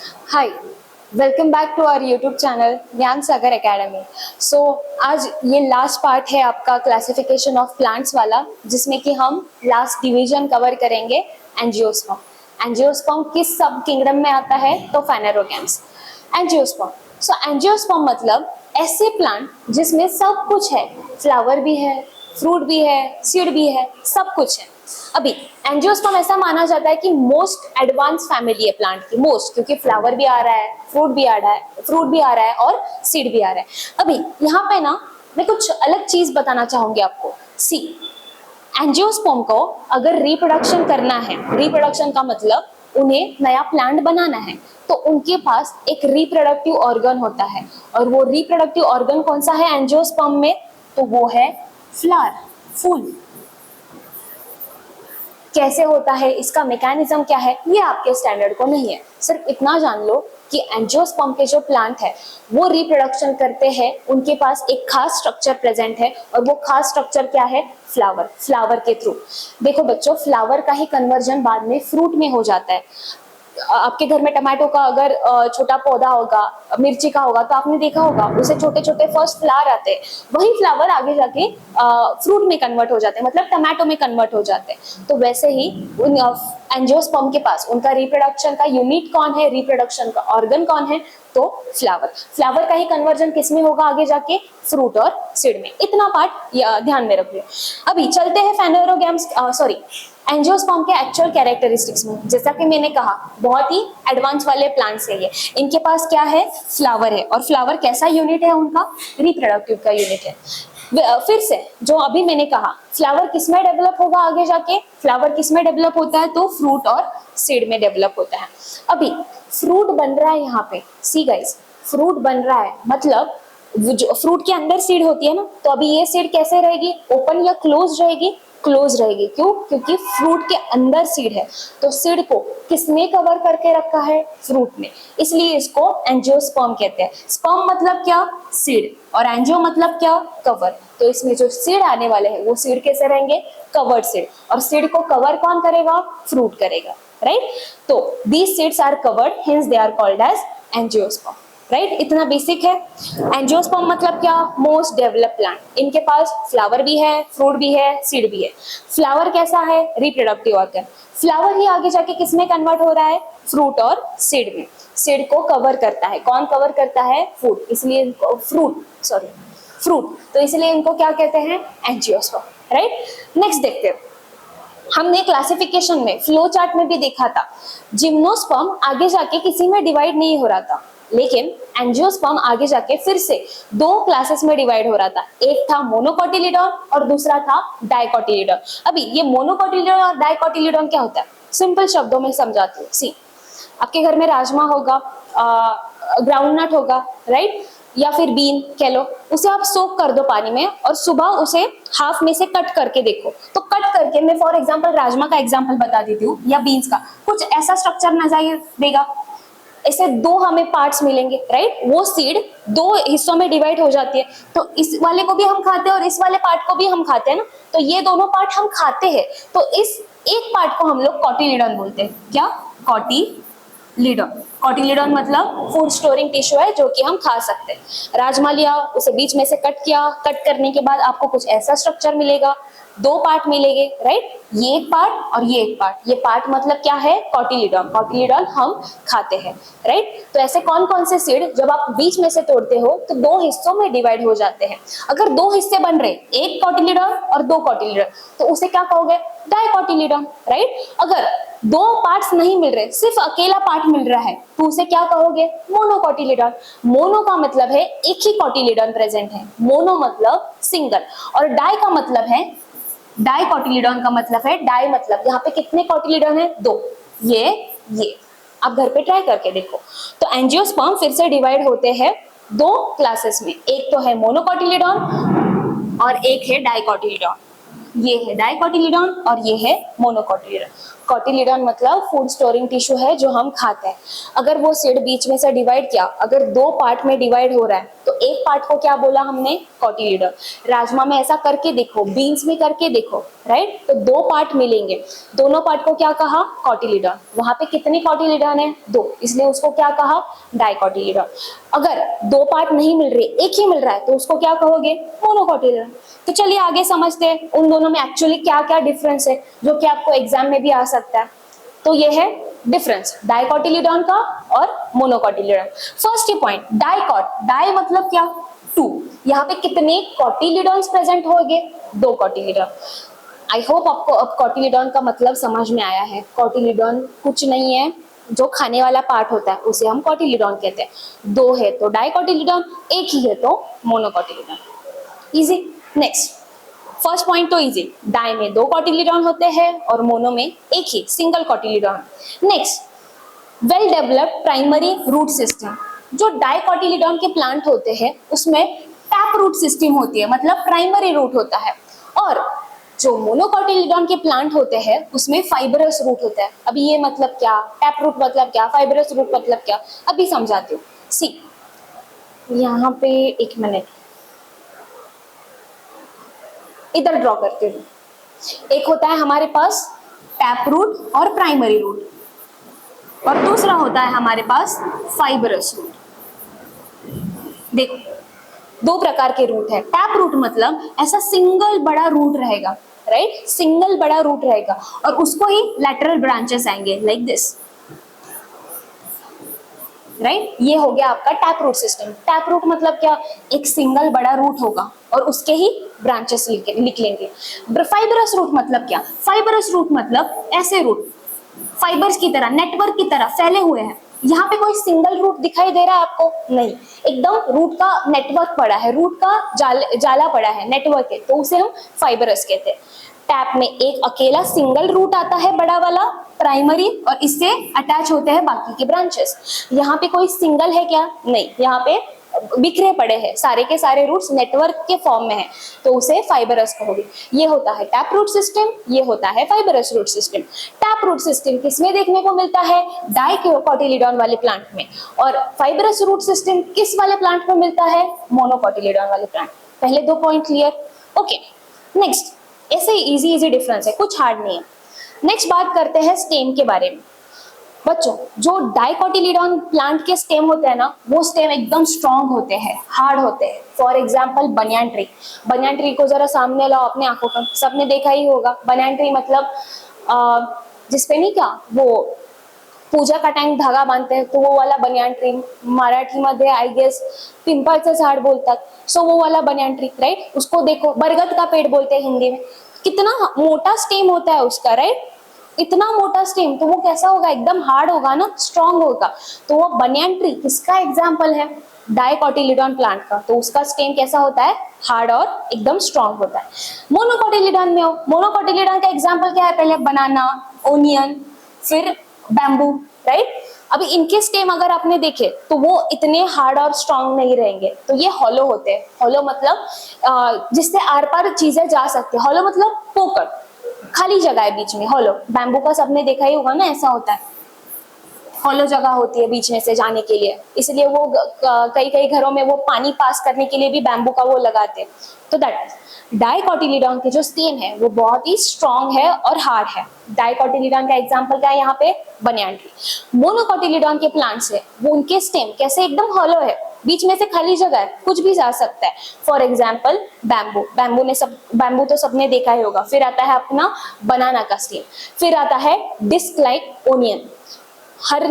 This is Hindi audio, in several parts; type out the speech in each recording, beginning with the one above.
Hi, welcome back to our YouTube channel Gyan Sagar academy. आज ये लास्ट पार्ट है आपका क्लासिफिकेशन ऑफ प्लांट्स वाला, जिसमें कि हम लास्ट डिवीजन कवर करेंगे एंजियोस्पर्म। एंजियोस्पर्म किस सब किंगडम में आता है? तो फाइनेरोगैम्स। एंजियोस्पर्म, एंजियोस्पर्म मतलब ऐसे प्लांट जिसमें सब कुछ है, फ्लावर भी है, फ्रूट भी है, सीड भी है, सब कुछ है। अभी एंजियोस्पर्म ऐसा माना जाता है कि मोस्ट एडवांस फैमिली है प्लांट की, मोस्ट, क्योंकि फ्लावर भी आ रहा है, फ्रूट भी आ रहा है और सीड भी आ रहा है। अभी यहाँ पे ना मैं कुछ अलग चीज बताना चाहूंगी आपको। सी, एंजियोस्पर्म को अगर रिप्रोडक्शन करना है, रिप्रोडक्शन का मतलब उन्हें नया प्लांट बनाना है, तो उनके पास एक रिप्रोडक्टिव ऑर्गन होता है। और वो रिप्रोडक्टिव ऑर्गन कौन सा है एंजियोस्पर्म में? तो वो है फ्लावर, फूल। कैसे होता है, इसका मैकेनिज्म क्या है, ये आपके स्टैंडर्ड को नहीं है। सिर्फ इतना जान लो कि एंजियोस्पर्म के जो प्लांट है वो रिप्रोडक्शन करते हैं, उनके पास एक खास स्ट्रक्चर प्रेजेंट है, और वो खास स्ट्रक्चर क्या है? फ्लावर। फ्लावर के थ्रू, देखो बच्चों, फ्लावर का ही कन्वर्जन बाद में फ्रूट में हो जाता है। आपके घर में टमाटो का अगर छोटा पौधा होगा, मिर्ची का होगा, तो आपने देखा होगा उसे छोटे छोटे फर्स्ट फ्लावर आते हैं, वही फ्लावर आगे जाके फ्रूट में कन्वर्ट हो जाते हैं, मतलब टमाटो में कन्वर्ट हो जाते हैं। तो वैसे ही उन एंजियोस्पर्म के पास उनका रिप्रोडक्शन का यूनिट कौन है, रिप्रोडक्शन का ऑर्गन कौन है? तो फ्लावर। फ्लावर का ही कन्वर्जन किसमें होगा आगे जाके? फ्रूट और सीड में। इतना पार्ट ध्यान में रखिए। अभी चलते हैं फाइनेरोगैम्स, एंजियोस्पर्म के एक्चुअल कैरेक्टरिस्टिक्स में। जैसा कि मैंने कहा, बहुत ही एडवांस वाले प्लांट्स है ये। इनके पास क्या है? फ्लावर है। और फ्लावर कैसा यूनिट है उनका? रिप्रोडक्टिव का यूनिट है। फिर से जो अभी मैंने कहा, फ्लावर किस में डेवलप होगा आगे जाके? फ्लावर किस में डेवलप होता है? तो फ्रूट और सीड में डेवलप होता है। अभी फ्रूट बन रहा है यहाँ पे, सी गाइस, फ्रूट बन रहा है मतलब जो फ्रूट के अंदर सीड होती है ना, तो अभी ये सीड कैसे रहेगी? ओपन या क्लोज रहेगी? क्लोज रहेगी। क्यों? क्योंकि फ्रूट के अंदर सीड है। तो सीड को किसने कवर करके रखा है? फ्रूट ने। इसलिए इसको एंजियोस्पर्म कहते हैं। स्पर्म मतलब क्या? सीड। और एंजियो मतलब क्या? कवर। तो इसमें जो सीड आने वाले हैं वो सीड कैसे रहेंगे? Covered seed. और सीड को कवर कौन करेगा? फ्रूट करेगा, राइट? तो these seeds are covered, hence they are called as angiosperm, right? इतना बेसिक है। एंजियोस्पर्म मतलब क्या? Most develop plant. इनके पास फ्लावर भी है, फ्रूट भी है, सीड भी है। फ्लावर कैसा है? Reproductive organ. फ्लावर ही आगे जाके किसमें कन्वर्ट हो रहा है? फ्रूट और सीड में। सीड को कवर करता है, कौन कवर करता है? फ्रूट। इसलिए इनको फ्रूट, तो इसलिए इनको क्या कहते हैं? Angiosperm, right? नेक्स्ट देखते हैं। हमने क्लासिफिकेशन में, फ्लो चार्ट में भी देखा था, जिम्नोस्पर्म आगे जाके किसी में डिवाइड नहीं हो रहा था, लेकिन एंजियोस्पर्म आगे जाके फिर से दो क्लासेस में डिवाइड हो रहा था। एक था मोनोकोटिलीडॉन और दूसरा था डाइकोटिलीडॉन। अभी ये मोनोकोटिलीडॉन और डाइकोटिलीडॉन क्या होता है, सिंपल शब्दों में समझाती हूँ। सी, आपके घर में राजमा होगा, ग्राउंडनट होगा, राइट, या फिर बीन कह लो, उसे आप सोक कर दो पानी में और सुबह उसे हाफ में से कट करके देखो। तो कट करके, मैं फॉर एग्जांपल राजमा का एग्जांपल बता देती हूँ या बीन्स का, कुछ ऐसा स्ट्रक्चर नजर देगा। ऐसे दो हमें पार्ट्स मिलेंगे, राइट? वो सीड दो हिस्सों में डिवाइड हो जाती है, तो इस वाले को भी हम खाते हैं और इस वाले पार्ट को भी हम खाते हैं ना, तो ये दोनों पार्ट हम खाते हैं। तो इस एक पार्ट को हम लोग कॉटिलीडॉन बोलते हैं। क्या? कॉटिलीडॉन। कॉटिलीडॉन मतलब फूड स्टोरिंग टिश्यू है जो कि हम खा सकते हैं। राजमा लिया, उसे बीच में से कट किया, कट करने के बाद आपको कुछ ऐसा स्ट्रक्चर मिलेगा, दो पार्ट मिलेंगे, राइट? ये एक पार्ट और ये एक पार्ट। ये पार्ट मतलब क्या है? कॉटिलीडॉन। कॉटिलीडॉन हम खाते हैं, राइट? तो ऐसे कौन कौन से सीड जब आप बीच में से तोड़ते हो तो दो हिस्सों में डिवाइड हो जाते हैं। अगर दो हिस्से बन रहे, एक कॉटिलीडॉन और दो कॉटिलीडॉन, तो उसे क्या कहोगे? डाइकोटिलीडॉन, राइट? अगर दो पार्ट्स नहीं मिल रहे, सिर्फ अकेला पार्ट मिल रहा है, तो उसे क्या कहोगे? मोनोकोटिलीडॉन। मोनो का मतलब है एक ही कॉटिलीडॉन प्रेजेंट है, मोनो मतलब सिंगल, और डाई का मतलब है, डाइकोटिलीडॉन का मतलब है, डाई मतलब यहाँ पे कितने कॉटिलीडॉन है? दो। ये आप घर पे ट्राई करके देखो। तो एंजियोस्पर्म फिर से डिवाइड होते हैं दो क्लासेस में, एक तो है मोनोकोटिलीडॉन और एक है डाइकोटिलीडॉन। ये है डाइकोटिलीडॉन और ये है मोनोकोटिलीडॉन। कोटिलीडॉन मतलब फूड स्टोरिंग टिश्यू है जो हम खाते हैं। अगर वो सीड बीच में से डिवाइड किया, अगर दो पार्ट में डिवाइड हो रहा है, तो एक पार्ट को क्या बोला हमने, कॉटिलीडन। राजमा में ऐसा करके देखो, बीन्स में करके देखो, राइट। तो दो पार्ट मिलेंगे, दोनों पार्ट को क्या कहा, कॉटिलीडन। वहां पे कितने कॉटिलीडन है, दो, इसलिए उसको क्या कहा, डाइकोटिलीडन। अगर दो पार्ट नहीं मिल रहे, एक ही मिल रहा है, तो उसको क्या कहोगे, मोनोकोटिलीडन। तो चलिए आगे समझते हैं उन दोनों में एक्चुअली क्या क्या डिफरेंस है, जो कि आपको एग्जाम में भी आ सकता है। तो ये है डिफरेंस डाइकोटिलीडन का और मोनोकोटिलीडन। फर्स्ट ही पॉइंट, डाइकोट, डाई मतलब क्या, टू। यहाँ पे कितने कोटिलीडन्स प्रेजेंट होंगे, दो कोटिलीडन। आई होप आपको अब कोटिलीडन का मतलब समझ में आया है। कोटिलीडन कुछ नहीं है, जो खाने वाला पार्ट होता है उसे हम कोटिलीडन कहते हैं। दो है तो डाइकोटिलीडन, एक ही है तो monocotyledon. Easy. Next, first point तो इजी, डाई में दो कोटिलीडन होते हैं और मोनो में एक ही single cotyledon. Next, well developed primary root system. जो डाइकोटिलीडन के प्लांट होते हैं उसमें टैप रूट सिस्टम होती है, मतलब प्राइमरी रूट होता है। और जो मोनोकोटिलीडन के प्लांट होते हैं उसमें फाइबरस रूट होता है। अभी ये मतलब क्या, टैप रूट मतलब क्या, फाइबरस रूट मतलब क्या, अभी समझाती हूँ। सी, यहाँ पे एक मिनट इधर ड्रॉ करते हूँ। एक होता है हमारे पास टैप रूट और प्राइमरी रूट, और दूसरा होता है हमारे पास फाइबरस रूट। देखो, दो प्रकार के रूट है। टैप रूट मतलब ऐसा सिंगल बड़ा रूट रहेगा, राइट, सिंगल बड़ा रूट रहेगा और उसको ही लैटरल ब्रांचेस आएंगे लाइक दिस, राइट। ये हो गया आपका tap root system. Tap root मतलब क्या, एक सिंगल बड़ा रूट होगा और उसके ही ब्रांचेस लिख लेंगे। फाइबरस रूट मतलब क्या, फाइबरस रूट मतलब ऐसे रूट फाइबर्स की तरह, नेटवर्क की तरह फैले हुए हैं। यहाँ पे कोई सिंगल रूट दिखाई दे रहा है आपको, नहीं, एकदम रूट का नेटवर्क पड़ा है, रूट का जाला पड़ा है, नेटवर्क है, तो उसे हम फाइबरस कहते हैं। टैप में एक अकेला सिंगल रूट आता है बड़ा वाला प्राइमरी, और इससे अटैच होते हैं बाकी के ब्रांचेस। यहाँ पे कोई सिंगल है क्या, नहीं, यहाँ पे बिखरे पड़े हैं सारे के सारे रूट्स, नेटवर्क के फॉर्म में है, तो उसे फाइबरस कहोगे। ये होता है टैप रूट सिस्टम, ये होता है fibrous root system. Tap root system किसमें देखने को मिलता है, डाइकोटिलीडन वाले प्लांट में, और फाइबरस रूट सिस्टम किस वाले प्लांट में मिलता है, मोनोकोटिलीडन वाले प्लांट। पहले दो पॉइंट क्लियर, ओके। नेक्स्ट, ऐसे इजी इजी डिफरेंस है, कुछ हार्ड नहीं है। नेक्स्ट बात करते हैं स्टेम के बारे में। बच्चों, जो डाइकोटिलीडन प्लांट के स्टेम होते हैं ना, वो स्टेम एकदम स्ट्रॉन्ग होते हैं, हार्ड होते हैं। For example banyan tree. Banyan tree को जरा सामने लाओ अपने आंखों पर, सबने देखा ही होगा। बनियान ट्री मतलब जिसपे नहीं क्या, वो पूजा का टाइम धागा बांधते हैं, तो वो वाला बनियान ट्री। मराठी मध्ये आय गेस पिंपळचं झाड बोलतात, सो वो वाला बनियान ट्री, राइट। उसको देखो, बरगद का पेड़ बोलते हैं हिंदी में। कितना मोटा स्टेम होता है उसका, राइट, इतना मोटा स्टेम, तो वो कैसा होगा, एकदम हार्ड होगा ना, स्ट्रॉन्ग होगा। तो वो बनियान ट्री किसका एग्जाम्पल है, डाइकोटिलीडन प्लांट का। तो उसका स्टेम कैसा होता है, हार्ड और एकदम स्ट्रॉन्ग होता है। मोनोकोटिलीडन में हो, मोनोकोटिलीडन का एग्जाम्पल क्या है, पहले बनाना, ओनियन, फिर बैम्बू, राइट। अभी इनके स्टेम अगर आपने देखे तो वो इतने हार्ड और स्ट्रॉन्ग नहीं रहेंगे, तो ये हॉलो होते हैं। हॉलो मतलब जिससे आर पार चीजें जा सकती है। हॉलो मतलब पोकळ, खाली जगह है बीच में, हॉलो। बैम्बू का सबने देखा ही होगा ना, ऐसा होता है, हॉलो जगह होती है बीच में से जाने के लिए, इसलिए वो कई कई घरों में वो पानी पास करने के लिए भी बैम्बू का वो लगाते हैं। तो दैट डाइकोटिलीडन के जो स्टेम है वो बहुत ही स्ट्रॉन्ग है और हार्ड है। डाइकोटिलीडन का एग्जांपल क्या है यहाँ पे, बनियान ट्री। मोनोकोटिलीडन के प्लांट्स है, वो उनके स्टेम कैसे एकदम हॉलो है, बीच में से खाली जगह है, कुछ भी जा सकता है। फॉर एग्जाम्पल बैम्बू, बैम्बू तो सबने देखा ही होगा। फिर आता है अपना बनाना का स्टेम, फिर आता है डिस्क लाइक ओनियन। हर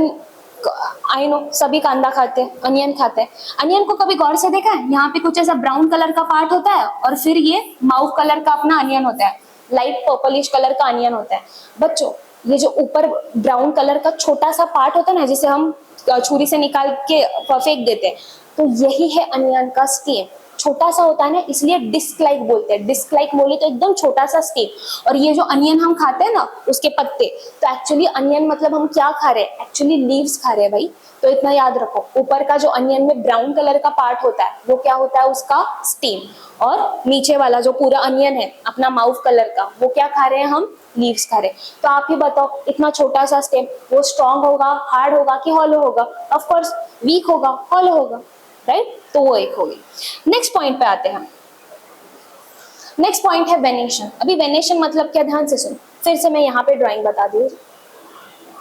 आई नो सभी कांदा खाते हैं, अनियन खाते हैं। अनियन को कभी गौर से देखा है, यहाँ पे कुछ ऐसा ब्राउन कलर का पार्ट होता है और फिर ये माउव कलर का अपना अनियन होता है, लाइट पर्पलिश कलर का अनियन होता है। बच्चों, ये जो ऊपर ब्राउन कलर का छोटा सा पार्ट होता है ना, जिसे हम छुरी से निकाल के फेंक देते हैं, तो यही है अनियन का स्टेम। छोटा सा होता है ना, इसलिए डिस्क लाइक बोलते हैं। डिस्क लाइक बोले तो एकदम छोटा सा स्टेम। और ये जो अनियन हम खाते हैं ना, उसके पत्ते, तो एक्चुअली अनियन मतलब हम क्या खा रहे हैं, एक्चुअली लीव्स खा रहे हैं भाई। तो इतना याद रखो, ऊपर का जो अनियन में ब्राउन कलर का पार्ट होता है वो क्या होता है, उसका स्टेम। और नीचे वाला जो पूरा अनियन है अपना माउव कलर का, वो क्या खा रहे हैं हम, लीव्स खा रहे हैं। तो आप ही बताओ, इतना छोटा सा स्टेम, वो स्ट्रॉन्ग होगा, हार्ड होगा कि हॉलो होगा? ऑफ कोर्स वीक होगा, हॉलो होगा, राइट, तो वो एक होगी। नेक्स्ट पॉइंट पे आते हैं। नेक्स्ट पॉइंट है वेनेशन। अभी वेनेशन मतलब क्या, ध्यान से सुनो, फिर से मैं यहाँ पे ड्राइंग बता दी।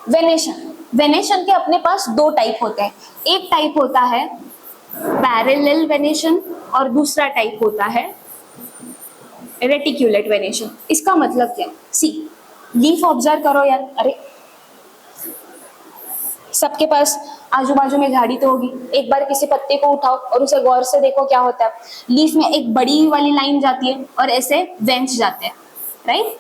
वेनेशन, वेनेशन के अपने पास दो टाइप होते हैं। एक टाइप होता है पैरेलल वेनेशन और दूसरा टाइप होता है रेटिक्यूलेट वेनेशन। इसका मतलब क्या, सी लीफ ऑब्जर्व करो यार, अरे सबके पास आजू बाजू में झाड़ी तो होगी, एक बार किसी पत्ते को उठाओ और उसे गौर से देखो क्या होता है। लीफ में एक बड़ी वाली लाइन जाती है और ऐसे वेंस जाते हैं, राइट।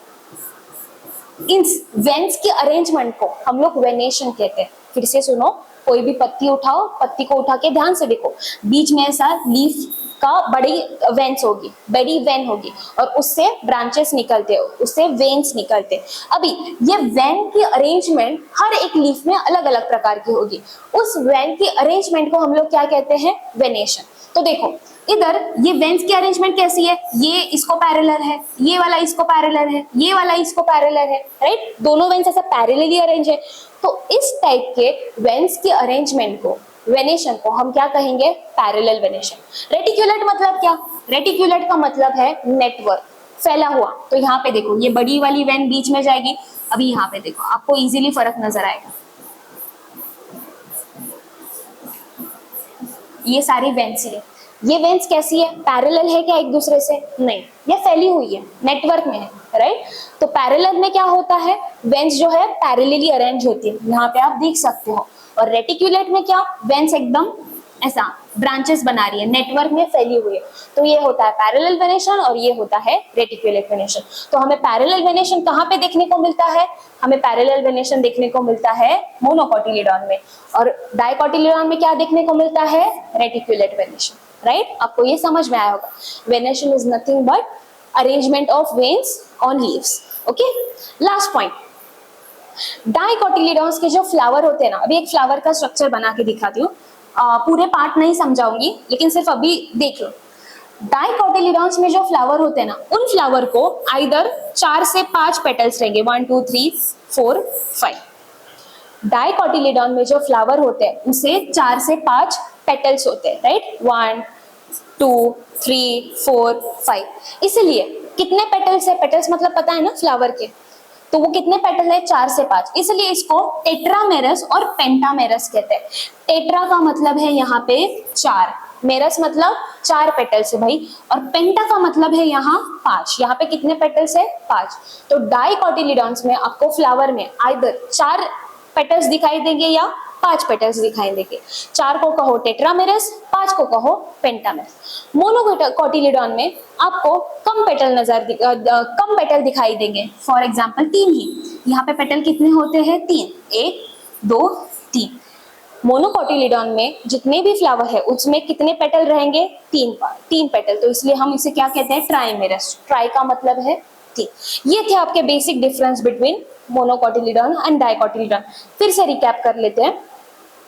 इन वेंस के अरेंजमेंट को हम लोग वेनेशन कहते हैं। फिर से सुनो, कोई भी पत्ती उठाओ, पत्ती को उठा के ध्यान से देखो, बीच में ऐसा लीफ का बड़ी वेंस होगी, बड़ी वेन होगी और उससे ब्रांचेस निकलते हो, उससे वेन्स निकलते। अभी ये वेन की अरेंजमेंट हर एक लीफ में अलग अलग प्रकार की होगी। उस वेन की अरेंजमेंट को हम लोग क्या कहते हैं, वेनेशन। तो देखो इधर ये वेन्स की अरेंजमेंट कैसी है, ये इसको पैरेलल है, ये वाला इसको पैरेलल है, ये वाला इसको पैरेलल है, राइट। दोनों वेन्स ऐसा पैरेलली अरेंज है। तो इस टाइप के वेन्स की अरेंजमेंट को, वेनेशन को हम क्या कहेंगे, पैरेलल वेनेशन। रेटिक्यूलेट मतलब क्या, रेटिक्यूलेट का मतलब है नेटवर्क, फैला हुआ। तो यहाँ पे देखो ये बड़ी वाली वेन बीच में जाएगी। अभी यहाँ पे देखो आपको इजीली फर्क नजर आएगा, ये सारी वेन्स है। ये वेन्स कैसी है, पैरेलल है क्या एक दूसरे से, नहीं, ये फैली हुई है, नेटवर्क में है, राइट। तो पैरेलल में क्या होता है, वेन्स जो है पैरेलली अरेंज होती है, यहाँ पे आप देख सकते हो। और रेटिक्यूलेट में क्या, वेन्स एकदम ऐसा ब्रांचेस बना रही है, नेटवर्क में फैली हुई है। तो ये होता है पैरेलल वेनेशन और ये होता है रेटिक्यूलेट वेनेशन। तो हमें पैरेलल वेनेशन कहाँ पे देखने को मिलता है, हमें पैरेलल वेनेशन देखने को मिलता है मोनोकोटिलीडॉन में, और डाइकोटिलीडॉन में क्या देखने को मिलता है, रेटिक्यूलेट वेनेशन, राइट। आपको ये समझ में आया होगा, venation is nothing but arrangement of veins on leaves. Okay, last point, dicotyledons के जो फ्लावर होते हैं ना, अभी एक फ्लावर का स्ट्रक्चर बना के दिखाती हूँ, पूरे पार्ट नहीं समझाऊंगी लेकिन सिर्फ अभी देख लो। डाइकोटिलीडॉन्स में जो फ्लावर होते हैं ना, उन फ्लावर को आइदर 4 से 5 पेटल्स रहेंगे, 1 2 3 4 5। डाइकोटिलीडॉन में जो फ्लावर होते हैं उसे 4 से 5 पेटल्स होते हैं, राइट, 1 2 3 4 5। इसलिए कितने पेटल्स है, पेटल्स मतलब पता है ना फ्लावर के, तो वो कितने पेटल है, 4 से 5। इसलिए इसको टेट्रामेरस और पेंटामेरस कहते हैं। टेट्रा का मतलब है यहाँ पे 4, मेरस मतलब 4 पेटल्स है भाई, और पेंटा का मतलब है यहाँ 5। यहाँ पे कितने पेटल्स है, 5। तो डाइकोटिलीडॉन्स में आपको फ्लावर में आइदर 4 पेटल्स दिखाई देंगे या 5 पेटल्स दिखाई देंगे। 4 को कहो टेट्रामेरस, 5 को कहो पेंटामेरस। मोनोकोटिलीडॉन में आपको कम पेटल दिखाई देंगे, फॉर एग्जांपल 3 ही। यहाँ पे पेटल कितने होते हैं, 3, 1 2 3। मोनोकोटिलीडॉन में जितने भी फ्लावर है उसमें कितने पेटल रहेंगे, 3 पेटल। तो इसलिए हम इसे क्या कहते हैं, ट्राइमेरस। ट्राई का मतलब है 3। ये थे आपके बेसिक डिफरेंस बिटवीन मोनोकोटिलीडॉन एंड डाइकोटिलीडॉन। फिर से रिकैप कर लेते हैं।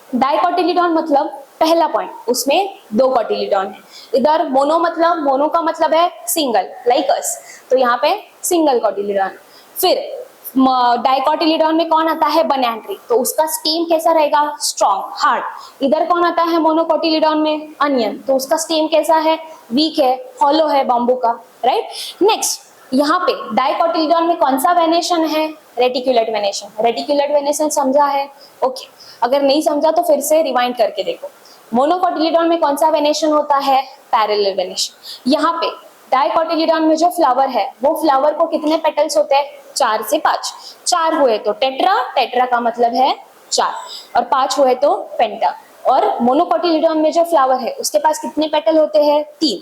डाइकोटिलीडॉन मतलब पहला पॉइंट, उसमें 2 कोटिलीडॉन है। इधर मोनो का मतलब है सिंगल, लाइक अस, तो यहाँ पे सिंगल कोटिलीडॉन। फिर डाइकोटिलीडॉन में कौन आता है, बनाना, तो उसका स्टेम कैसा रहेगा, स्ट्रॉन्ग, हार्ड। इधर कौन आता है मोनोकोटिलीडॉन में, अनियन, तो उसका स्टेम कैसा है, वीक है, हॉलो है, बम्बू का, राइट। नेक्स्ट यहाँ पे डाइकोटिलीडॉन में कौन सा वेनेशन है, रेटिक्यूलेट वेनेशन। रेटिक्यूलेट वेनेशन समझा है, ओके। अगर नहीं समझा तो फिर से रिवाइंड करके देखो। मोनोकोटिलीडॉन में कौन सा वेनेशन होता है, पैरेलल वेनेशन। यहाँ पे डाइकोटिलीडॉन में जो फ्लावर है वो फ्लावर को कितने पेटल्स होते हैं, 4 से 5। 4 हुए तो टेट्रा, टेट्रा का मतलब है 4, और 5 हुए तो पेंटा। और मोनोकोटिलीडॉन में जो फ्लावर है उसके पास कितने पेटल होते हैं, 3।